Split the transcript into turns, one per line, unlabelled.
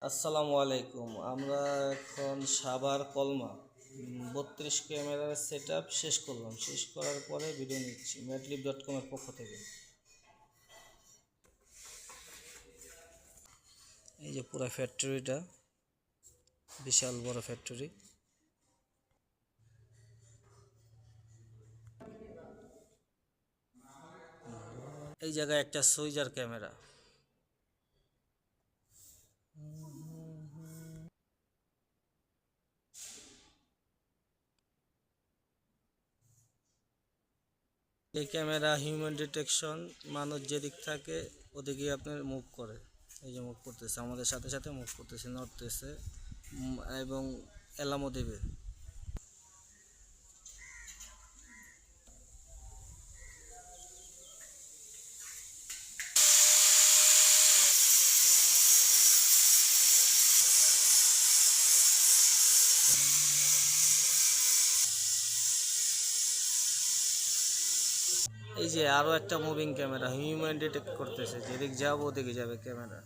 আসসালামু আলাইকুম। আমরা এখন সাভার কলমা 32 ক্যামেরার সেট আপ শেষ করলাম। শেষ করার পরে ভিডিও নিচ্ছি madlib.com-এর পক্ষ থেকে। এই যে পুরো ফ্যাক্টরিটা, বিশাল বড় ফ্যাক্টরি। এই জায়গায় একটা সুইজার ক্যামেরা। এই ক্যামেরা হিউম্যান ডিটেকশন, মানুষ যেদিক থাকে ওদিকে আপনার মুভ করে। এই যে মুভ করতেছে, আমাদের সাথে সাথে মুভ করতেছে, নড়তেছে এবং অ্যালার্মও দেবে। এই যে আরো একটা মুভিং ক্যামেরা, হিউম্যান ডিটেক্ট করতেছে, যেদিক যাবো ওদিকে যাবে ক্যামেরা।